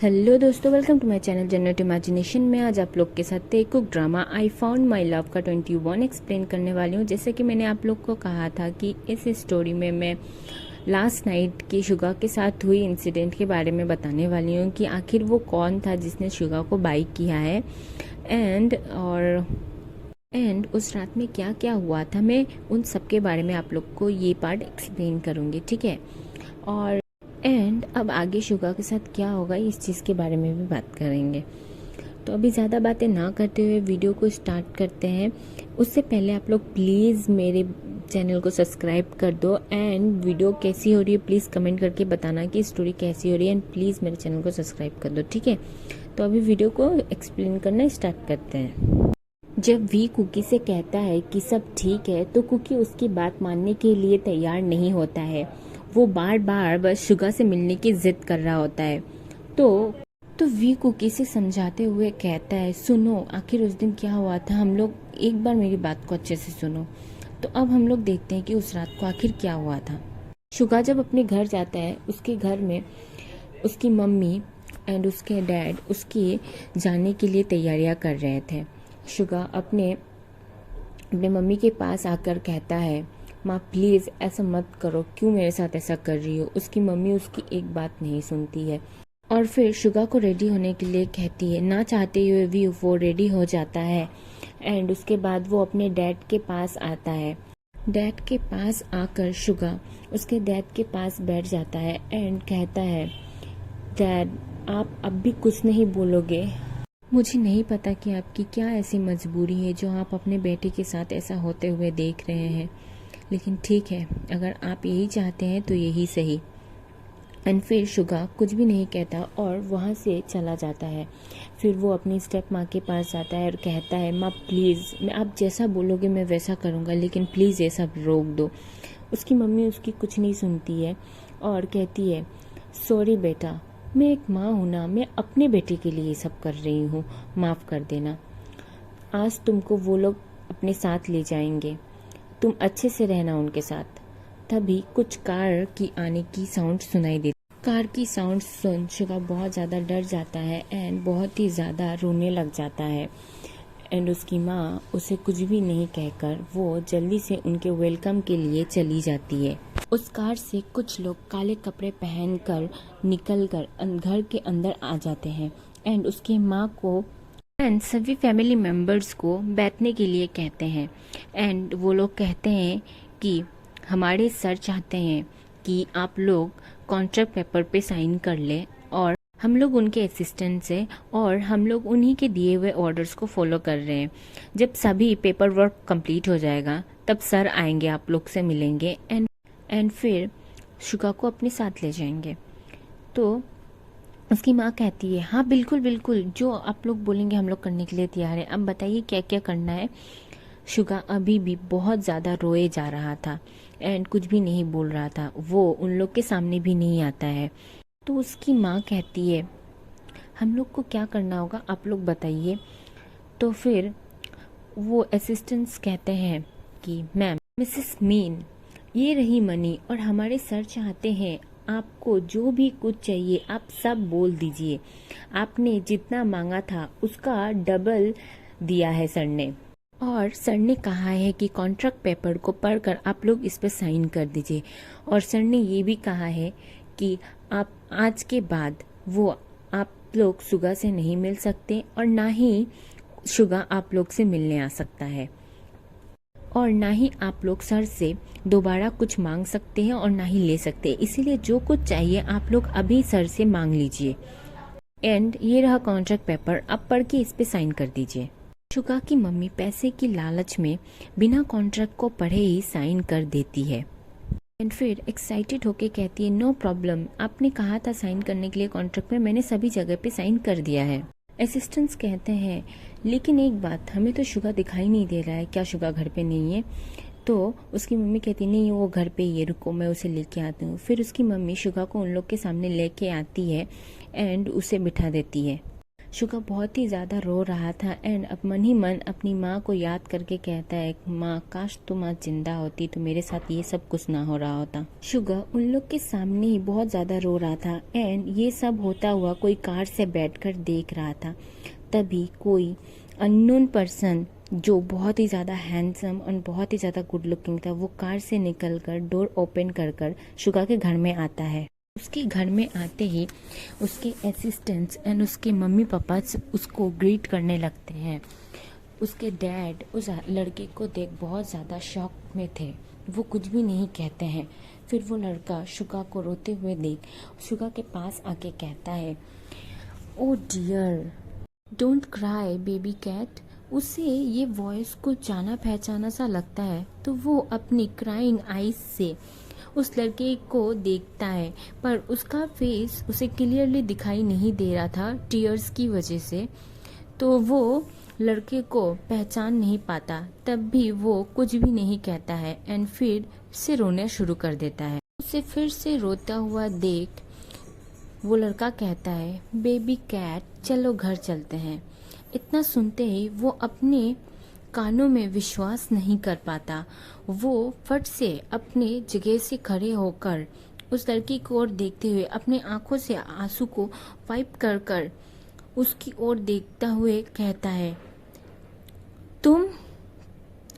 Hello दोस्तों, welcome to my channel generate imagination में। आज आप लोग के साथ एक कुक drama I found my love का 21 एक्सप्लेन करने वाली हूँ। जैसे कि मैंने आप लोग को कहा था कि इस स्टोरी में मैं लास्ट नाइट की शुगा के साथ हुई इंसिडेंट के बारे में बताने वाली हूँ कि आखिर वो कौन था जिसने शुगा को बाइक किया है एंड उस रात में क्या क्या हुआ था। मैं उन सब के बारे में आप लोग को ये पार्ट एक्सप्लेन करूँगी, ठीक है। और अब आगे शुगा के साथ क्या होगा इस चीज़ के बारे में भी बात करेंगे। तो अभी ज़्यादा बातें ना करते हुए वीडियो को स्टार्ट करते हैं। उससे पहले आप लोग प्लीज़ मेरे चैनल को सब्सक्राइब कर दो एंड वीडियो कैसी हो रही है प्लीज़ कमेंट करके बताना कि स्टोरी कैसी हो रही है एंड प्लीज़ मेरे चैनल को सब्सक्राइब कर दो, ठीक है। तो अभी वीडियो को एक्सप्लेन करना स्टार्ट करते हैं। जब वी कुकी से कहता है कि सब ठीक है तो कुकी उसकी बात मानने के लिए तैयार नहीं होता है। वो बार बार बस शुगा से मिलने की जिद कर रहा होता है। तो वी कुकी से समझाते हुए कहता है, सुनो आखिर उस दिन क्या हुआ था, हम लोग एक बार मेरी बात को अच्छे से सुनो। तो अब हम लोग देखते हैं कि उस रात को आखिर क्या हुआ था। शुगा जब अपने घर जाता है, उसके घर में उसकी मम्मी एंड उसके डैड उसके जाने के लिए तैयारियां कर रहे थे। शुगा अपने मम्मी के पास आकर कहता है, माँ प्लीज़ ऐसा मत करो, क्यों मेरे साथ ऐसा कर रही हो। उसकी मम्मी उसकी एक बात नहीं सुनती है और फिर शुगा को रेडी होने के लिए कहती है। ना चाहते हुए भी वो रेडी हो जाता है एंड उसके बाद वो अपने डैड के पास आता है। डैड के पास आकर शुगा उसके डैड के पास बैठ जाता है एंड कहता है, डैड आप अब भी कुछ नहीं बोलोगे। मुझे नहीं पता कि आपकी क्या ऐसी मजबूरी है जो आप अपने बेटे के साथ ऐसा होते हुए देख रहे हैं, लेकिन ठीक है, अगर आप यही चाहते हैं तो यही सही। एंड फिर शुगा कुछ भी नहीं कहता और वहाँ से चला जाता है। फिर वो अपनी स्टेप माँ के पास जाता है और कहता है, माँ प्लीज़ मैं आप जैसा बोलोगे मैं वैसा करूँगा, लेकिन प्लीज़ ये सब रोक दो। उसकी मम्मी उसकी कुछ नहीं सुनती है और कहती है, सॉरी बेटा, मैं एक माँ हूँ ना, मैं अपने बेटे के लिए ये सब कर रही हूँ, माफ़ कर देना। आज तुमको वो लोग अपने साथ ले जाएंगे, तुम अच्छे से रहना उनके साथ। तभी कुछ कार की आने की साउंड सुनाई देती। कार की साउंड सुन शुगा बहुत ज़्यादा डर जाता है एंड बहुत ही ज़्यादा रोने लग जाता है एंड उसकी माँ उसे कुछ भी नहीं कहकर वो जल्दी से उनके वेलकम के लिए चली जाती है। उस कार से कुछ लोग काले कपड़े पहनकर निकलकर घर के अंदर आ जाते हैं एंड उसकी माँ को एंड सभी फैमिली मेम्बर्स को बैठने के लिए कहते हैं। एंड वो लोग कहते हैं कि हमारे सर चाहते हैं कि आप लोग कॉन्ट्रैक्ट पेपर पे साइन कर ले और हम लोग उनके असिस्टेंट से और हम लोग उन्हीं के दिए हुए ऑर्डर्स को फॉलो कर रहे हैं। जब सभी पेपर वर्क कंप्लीट हो जाएगा तब सर आएंगे, आप लोग से मिलेंगे एंड फिर शुगा को अपने साथ ले जाएंगे। तो उसकी माँ कहती है, हाँ बिल्कुल बिल्कुल, जो आप लोग बोलेंगे हम लोग करने के लिए तैयार है। अब बताइए क्या क्या करना है। शुगा अभी भी बहुत ज़्यादा रोए जा रहा था एंड कुछ भी नहीं बोल रहा था, वो उन लोग के सामने भी नहीं आता है। तो उसकी माँ कहती है, हम लोग को क्या करना होगा आप लोग बताइए। तो फिर वो असिस्टेंट्स कहते हैं कि मैम, मिसेस मीन, ये रही मनी और हमारे सर चाहते हैं आपको जो भी कुछ चाहिए आप सब बोल दीजिए। आपने जितना मांगा था उसका डबल दिया है सर ने, और सर ने कहा है कि कॉन्ट्रैक्ट पेपर को पढ़कर आप लोग इस पर साइन कर दीजिए। और सर ने ये भी कहा है कि आप आज के बाद वो आप लोग शुगा से नहीं मिल सकते और ना ही शुगा आप लोग से मिलने आ सकता है और ना ही आप लोग सर से दोबारा कुछ मांग सकते हैं और ना ही ले सकते। इसीलिए जो कुछ चाहिए आप लोग अभी सर से मांग लीजिए एंड ये रहा कॉन्ट्रैक्ट पेपर, अब पढ़ के इस पे साइन कर दीजिए। शुगा की मम्मी पैसे की लालच में बिना कॉन्ट्रैक्ट को पढ़े ही साइन कर देती है एंड फिर एक्साइटेड होके कहती है, नो प्रॉब्लम, आपने कहा था साइन करने के लिए कॉन्ट्रैक्ट में, मैंने सभी जगह पे साइन कर दिया है। असिस्टेंट्स कहते हैं, लेकिन एक बात, हमें तो शुगा दिखाई नहीं दे रहा है, क्या शुगा घर पे नहीं है। तो उसकी मम्मी कहती, नहीं वो घर पे ही है, रुको मैं उसे लेके आती हूँ। फिर उसकी मम्मी शुगा को उन लोग के सामने लेके आती है एंड उसे बिठा देती है। शुगा बहुत ही ज़्यादा रो रहा था एंड अब मन ही मन अपनी माँ को याद करके कहता है, माँ काश तुम आज जिंदा होती तो मेरे साथ ये सब कुछ ना हो रहा होता। शुगा उन लोग के सामने ही बहुत ज़्यादा रो रहा था एंड ये सब होता हुआ कोई कार से बैठकर देख रहा था। तभी कोई अननोन पर्सन जो बहुत ही ज़्यादा हैंडसम और बहुत ही ज़्यादा गुड लुकिंग था, वो कार से निकलकर डोर ओपन कर शुगा के घर में आता है। उसके घर में आते ही उसके असिस्टेंट्स एंड उसके मम्मी पापा उसको ग्रीट करने लगते हैं। उसके डैड उस लड़के को देख बहुत ज़्यादा शॉक में थे, वो कुछ भी नहीं कहते हैं। फिर वो लड़का शुगा को रोते हुए देख शुगा के पास आके कहता है, oh dear don't cry baby cat. उसे ये वॉइस को जाना पहचाना सा लगता है, तो वो अपनी क्राइंग आईज से उस लड़के को देखता है, पर उसका फेस उसे क्लियरली दिखाई नहीं दे रहा था टीयर्स की वजह से, तो वो लड़के को पहचान नहीं पाता। तब भी वो कुछ भी नहीं कहता है एंड फिर से रोना शुरू कर देता है। उसे फिर से रोता हुआ देख वो लड़का कहता है, बेबी कैट चलो घर चलते हैं। इतना सुनते ही वो अपने कानों में विश्वास नहीं कर पाता। वो फट से अपने जगह से खड़े होकर उस लड़की की ओर देखते हुए अपने आंखों से आंसू को वाइप कर उसकी ओर देखता हुए कहता है, तुम।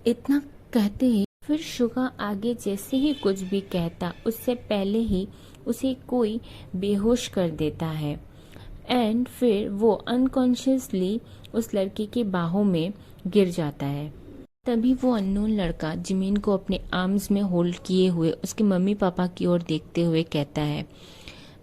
इतना कहते ही फिर शुगा आगे जैसे ही कुछ भी कहता उससे पहले ही उसे कोई बेहोश कर देता है एंड फिर वो अनकॉन्शियसली उस लड़के की बाहों में गिर जाता है। तभी वो अननोन लड़का जमीन को अपने आर्म्स में होल्ड किए हुए उसके मम्मी पापा की ओर देखते हुए कहता है,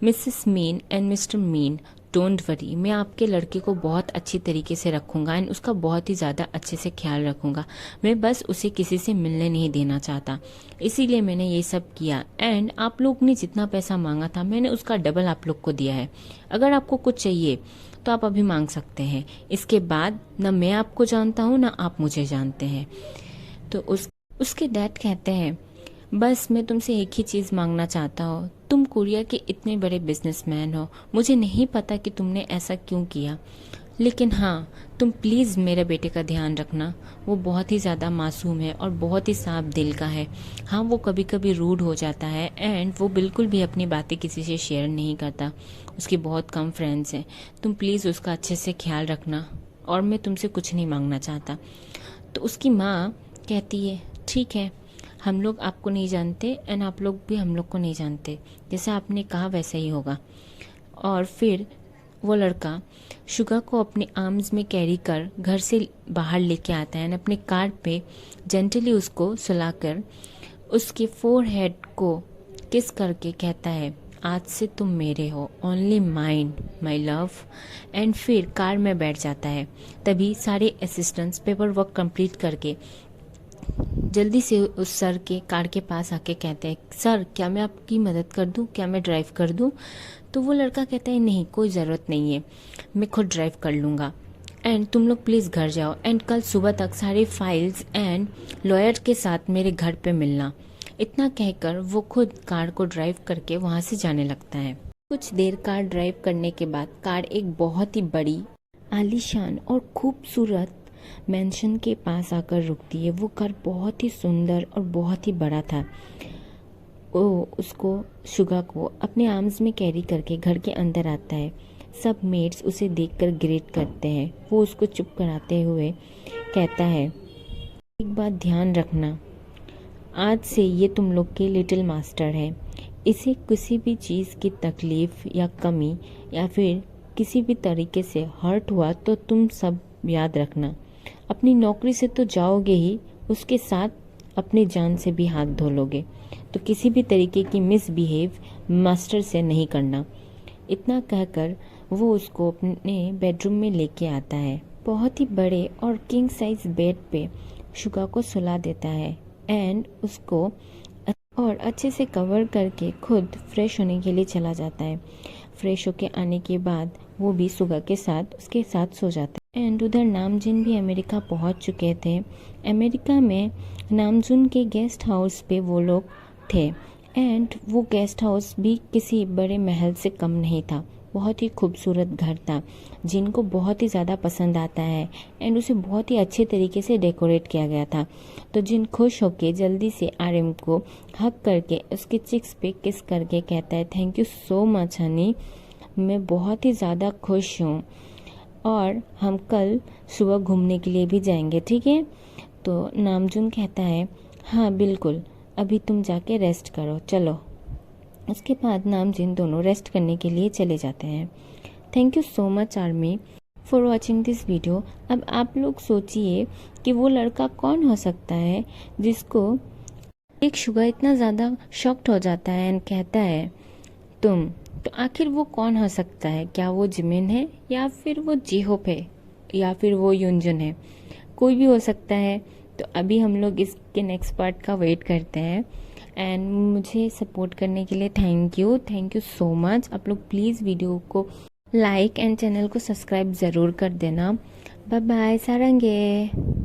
Mrs mean and mister mean don't worry, मैं आपके लड़के को बहुत अच्छी तरीके से रखूंगा एंड उसका बहुत ही ज़्यादा अच्छे से ख्याल रखूंगा। मैं बस उसे किसी से मिलने नहीं देना चाहता, इसीलिए मैंने ये सब किया एंड आप लोग ने जितना पैसा मांगा था मैंने उसका डबल आप लोग को दिया है। अगर आपको कुछ चाहिए तो आप अभी मांग सकते हैं। इसके बाद न मैं आपको जानता हूँ न आप मुझे जानते हैं। तो उसके डैड कहते हैं, बस मैं तुमसे एक ही चीज़ मांगना चाहता हूँ, तुम कोरिया के इतने बड़े बिजनेसमैन हो, मुझे नहीं पता कि तुमने ऐसा क्यों किया, लेकिन हाँ तुम प्लीज़ मेरे बेटे का ध्यान रखना। वो बहुत ही ज़्यादा मासूम है और बहुत ही साफ दिल का है। हाँ वो कभी कभी रूड हो जाता है एंड वो बिल्कुल भी अपनी बातें किसी से शेयर नहीं करता, उसकी बहुत कम फ्रेंड्स हैं। तुम प्लीज़ उसका अच्छे से ख्याल रखना और मैं तुमसे कुछ नहीं मांगना चाहता। तो उसकी माँ कहती है, ठीक है, हम लोग आपको नहीं जानते एंड आप लोग भी हम लोग को नहीं जानते, जैसे आपने कहा वैसा ही होगा। और फिर वो लड़का शुगा को अपने आर्म्स में कैरी कर घर से बाहर लेके आता है एंड अपने कार पे जेंटली उसको सुलाकर उसके फोरहेड को किस करके कहता है, आज से तुम मेरे हो, only mine my love. And फिर कार में बैठ जाता है। तभी सारे असिस्टेंट्स पेपर वर्क कंप्लीट करके जल्दी से उस सर के कार के पास आके कहते हैं, सर क्या मैं आपकी मदद कर दूं, क्या मैं ड्राइव कर दूं? तो वो लड़का कहता है, नहीं कोई ज़रूरत नहीं है, मैं खुद ड्राइव कर लूँगा एंड तुम लोग प्लीज़ घर जाओ एंड कल सुबह तक सारे फाइल्स एंड लॉयर के साथ मेरे घर पे मिलना। इतना कहकर वो खुद कार को ड्राइव करके वहाँ से जाने लगता है। कुछ देर कार ड्राइव करने के बाद कार एक बहुत ही बड़ी आलीशान और खूबसूरत मेंशन के पास आकर रुकती है। वो कार बहुत ही सुंदर और बहुत ही बड़ा था। वो उसको शुगा को अपने आर्म्स में कैरी करके घर के अंदर आता है। सब मेट्स उसे देखकर ग्रेट करते हैं। वो उसको चुप कराते हुए कहता है, एक बात ध्यान रखना, आज से ये तुम लोग के लिटिल मास्टर है। इसे किसी भी चीज़ की तकलीफ़ या कमी या फिर किसी भी तरीके से हर्ट हुआ तो तुम सब याद रखना, अपनी नौकरी से तो जाओगे ही, उसके साथ अपनी जान से भी हाथ धो लोगे। तो किसी भी तरीके की मिसबिहेव मास्टर से नहीं करना। इतना कहकर वो उसको अपने बेडरूम में लेके आता है। बहुत ही बड़े और किंग साइज बेड पे शुगा को सुला देता है एंड उसको और अच्छे से कवर करके खुद फ्रेश होने के लिए चला जाता है। फ्रेश होके आने के बाद वो भी शुगा के साथ उसके साथ सो जाता है। एंड उधर नामजुन भी अमेरिका पहुंच चुके थे। अमेरिका में नामजुन के गेस्ट हाउस पे वो लोग थे एंड वो गेस्ट हाउस भी किसी बड़े महल से कम नहीं था। बहुत ही खूबसूरत घर था जिनको बहुत ही ज़्यादा पसंद आता है एंड उसे बहुत ही अच्छे तरीके से डेकोरेट किया गया था। तो जिन खुश होके जल्दी से आर्यन को हक करके उसके चिक्स पे किस करके कहता है thank you so much Honey, मैं बहुत ही ज़्यादा खुश हूँ और हम कल सुबह घूमने के लिए भी जाएंगे, ठीक है। तो नामजून कहता है हाँ बिल्कुल, अभी तुम जाके रेस्ट करो, चलो। उसके बाद नामजून दोनों रेस्ट करने के लिए चले जाते हैं। Thank you so much army for watching this video. अब आप लोग सोचिए कि वो लड़का कौन हो सकता है जिसको एक शुगर इतना ज़्यादा शॉक्ड हो जाता है एंड कहता है तुम, तो आखिर वो कौन हो सकता है? क्या वो जिमिन है या फिर वो जीहोप है या फिर वो युनजुन है? कोई भी हो सकता है। तो अभी हम लोग इसके नेक्स्ट पार्ट का वेट करते हैं एंड मुझे सपोर्ट करने के लिए थैंक यू सो मच। आप लोग प्लीज़ वीडियो को लाइक एंड चैनल को सब्सक्राइब ज़रूर कर देना। Bye bye, सारंगे।